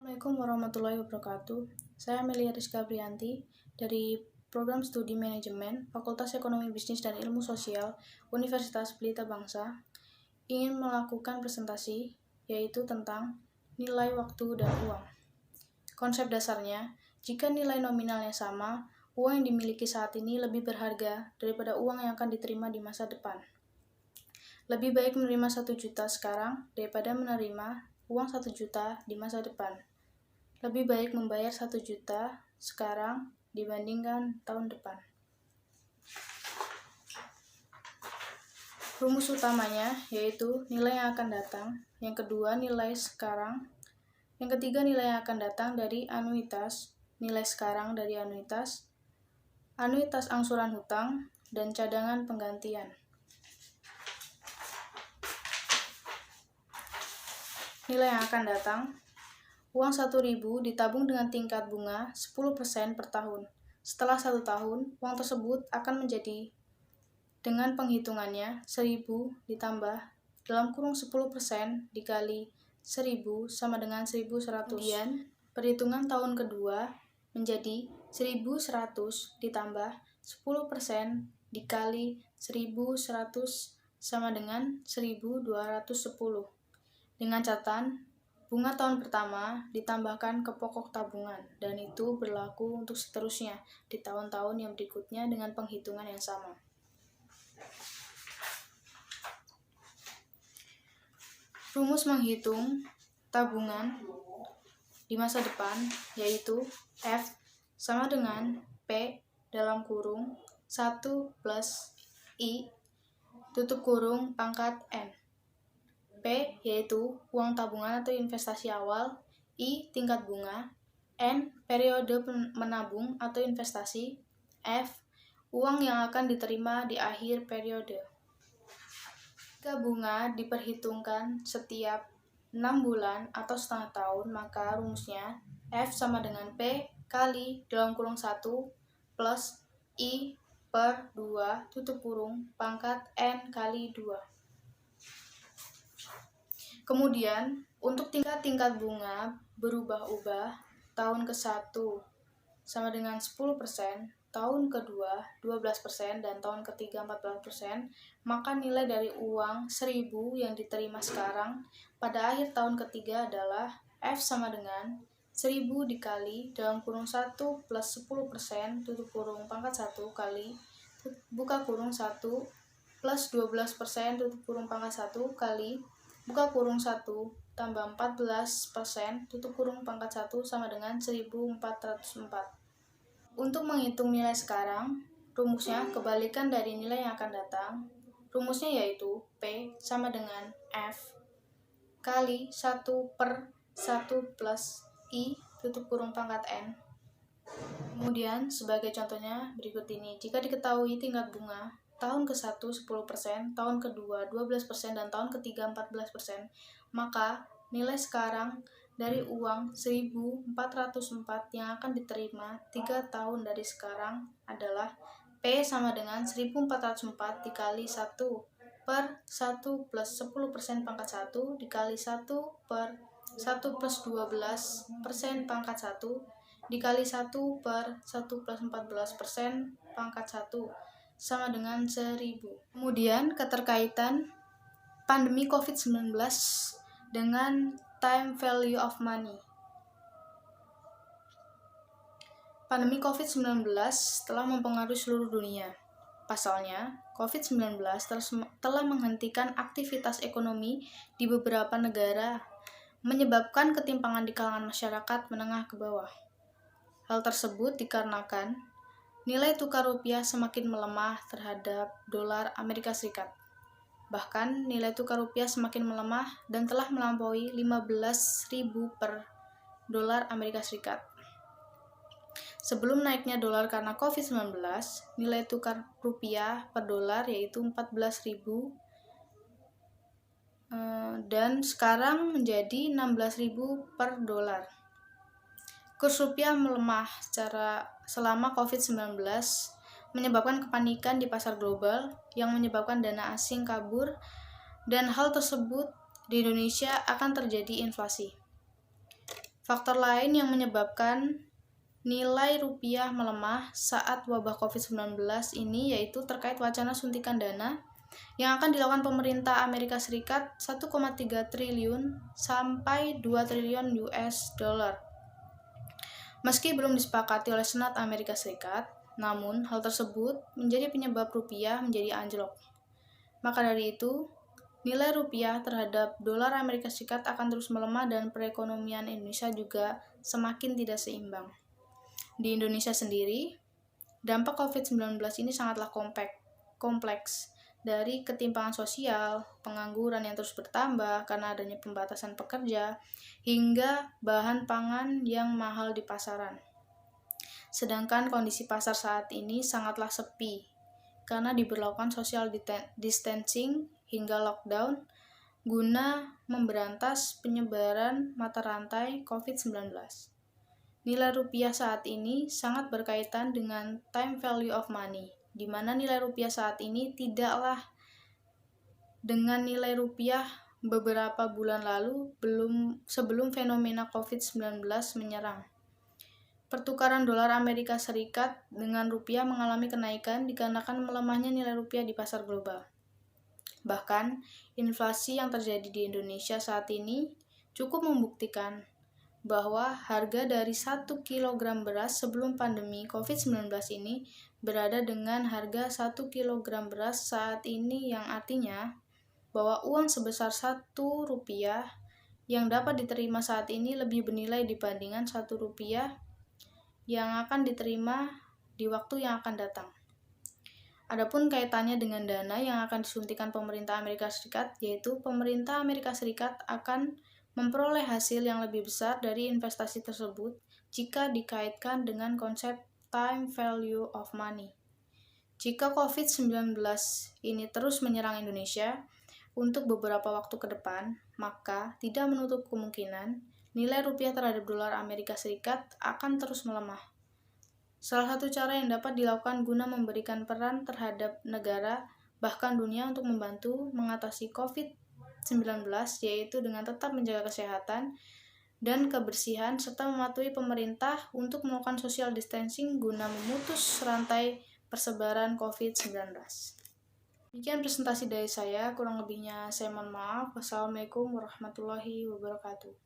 Assalamualaikum warahmatullahi wabarakatuh. Saya Amelia Rizka Priyanti dari Program Studi Manajemen Fakultas Ekonomi Bisnis dan Ilmu Sosial Universitas Pelita Bangsa ingin melakukan presentasi yaitu tentang nilai waktu dan uang. Konsep dasarnya, jika nilai nominalnya sama, uang yang dimiliki saat ini lebih berharga daripada uang yang akan diterima di masa depan. Lebih baik menerima 1 juta sekarang daripada menerima uang 1 juta di masa depan. Lebih baik membayar 1 juta sekarang dibandingkan tahun depan. Rumus utamanya yaitu nilai yang akan datang, yang kedua nilai sekarang, yang ketiga nilai yang akan datang dari anuitas, nilai sekarang dari anuitas angsuran hutang, dan cadangan penggantian. Nilai yang akan datang, uang 1.000 ditabung dengan tingkat bunga 10% per tahun. Setelah 1 tahun, uang tersebut akan menjadi dengan penghitungannya 1.000 ditambah dalam kurung 10% dikali 1.000 sama dengan 1.100. Kemudian, perhitungan tahun kedua menjadi 1.100 ditambah 10% dikali 1.100 sama dengan 1.210. Dengan catatan, bunga tahun pertama ditambahkan ke pokok tabungan, dan itu berlaku untuk seterusnya di tahun-tahun yang berikutnya dengan penghitungan yang sama. Rumus menghitung tabungan di masa depan yaitu F sama dengan P dalam kurung 1 plus I tutup kurung pangkat N. P yaitu uang tabungan atau investasi awal, I tingkat bunga, N periode menabung atau investasi, F uang yang akan diterima di akhir periode. Jika bunga diperhitungkan setiap 6 bulan atau setengah tahun, maka rumusnya F sama dengan P kali dalam kurung 1 plus I per 2 tutup kurung pangkat N kali 2. Kemudian, untuk tingkat bunga berubah-ubah, tahun ke-1 sama dengan 10%, tahun kedua 12%, dan tahun ketiga 14%, maka nilai dari uang 1.000 yang diterima sekarang pada akhir tahun ketiga adalah F sama dengan 1.000 dikali dalam kurung 1 plus 10% tutup kurung pangkat 1 kali buka kurung 1 plus 12% tutup kurung pangkat 1 kali buka kurung 1 tambah 14% tutup kurung pangkat 1 sama dengan 1.404. Untuk menghitung nilai sekarang, rumusnya kebalikan dari nilai yang akan datang. Rumusnya yaitu P sama dengan F kali 1 per 1 plus I tutup kurung pangkat N. Kemudian, sebagai contohnya berikut ini. Jika diketahui tingkat bunga tahun ke-1 10%, tahun kedua 12%, dan tahun ketiga 14%, maka nilai sekarang dari uang 1.404 yang akan diterima 3 tahun dari sekarang adalah P sama dengan 1.404 dikali 1 per 1 plus 10% pangkat 1 dikali 1 per 1 plus 12% pangkat 1 dikali 1 per 1 plus 14% pangkat 1 sama dengan 1.000. Kemudian keterkaitan pandemi COVID-19 dengan time value of money. Pandemi COVID-19 telah mempengaruhi seluruh dunia. Pasalnya, COVID-19 telah menghentikan aktivitas ekonomi di beberapa negara, menyebabkan ketimpangan di kalangan masyarakat menengah ke bawah. Hal tersebut dikarenakan nilai tukar rupiah semakin melemah terhadap dolar Amerika Serikat. Bahkan, nilai tukar rupiah semakin melemah dan telah melampaui 15.000 per dolar Amerika Serikat. Sebelum naiknya dolar karena COVID-19, nilai tukar rupiah per dolar yaitu 14.000 dan sekarang menjadi 16.000 per dolar. Kurs rupiah melemah selama COVID-19 menyebabkan kepanikan di pasar global yang menyebabkan dana asing kabur, dan hal tersebut di Indonesia akan terjadi inflasi. Faktor lain yang menyebabkan nilai rupiah melemah saat wabah COVID-19 ini yaitu terkait wacana suntikan dana yang akan dilakukan pemerintah Amerika Serikat 1,3 triliun sampai 2 triliun US dollar. Meski belum disepakati oleh Senat Amerika Serikat, namun hal tersebut menjadi penyebab rupiah menjadi anjlok. Maka dari itu, nilai rupiah terhadap dolar Amerika Serikat akan terus melemah dan perekonomian Indonesia juga semakin tidak seimbang. Di Indonesia sendiri, dampak COVID-19 ini sangatlah kompleks. Dari ketimpangan sosial, pengangguran yang terus bertambah karena adanya pembatasan pekerja, hingga bahan pangan yang mahal di pasaran. Sedangkan kondisi pasar saat ini sangatlah sepi, karena diberlakukan social distancing hingga lockdown guna memberantas penyebaran mata rantai COVID-19. Nilai rupiah saat ini sangat berkaitan dengan time value of money, di mana nilai rupiah saat ini tidaklah dengan nilai rupiah beberapa bulan lalu sebelum fenomena COVID-19 menyerang. Pertukaran dolar Amerika Serikat dengan rupiah mengalami kenaikan dikarenakan melemahnya nilai rupiah di pasar global. Bahkan, inflasi yang terjadi di Indonesia saat ini cukup membuktikan bahwa harga dari 1 kg beras sebelum pandemi COVID-19 ini berada dengan harga 1 kg beras saat ini, yang artinya bahwa uang sebesar 1 rupiah yang dapat diterima saat ini lebih bernilai dibandingkan 1 rupiah yang akan diterima di waktu yang akan datang. Adapun kaitannya dengan dana yang akan disuntikan pemerintah Amerika Serikat, yaitu pemerintah Amerika Serikat akan memperoleh hasil yang lebih besar dari investasi tersebut jika dikaitkan dengan konsep time value of money. Jika COVID-19 ini terus menyerang Indonesia untuk beberapa waktu ke depan, maka tidak menutup kemungkinan nilai rupiah terhadap dolar Amerika Serikat akan terus melemah. Salah satu cara yang dapat dilakukan guna memberikan peran terhadap negara, bahkan dunia untuk membantu mengatasi COVID-19, yaitu dengan tetap menjaga kesehatan dan kebersihan, serta mematuhi pemerintah untuk melakukan social distancing guna memutus rantai persebaran COVID-19. Demikian presentasi dari saya, kurang lebihnya saya mohon maaf. Wassalamualaikum warahmatullahi wabarakatuh.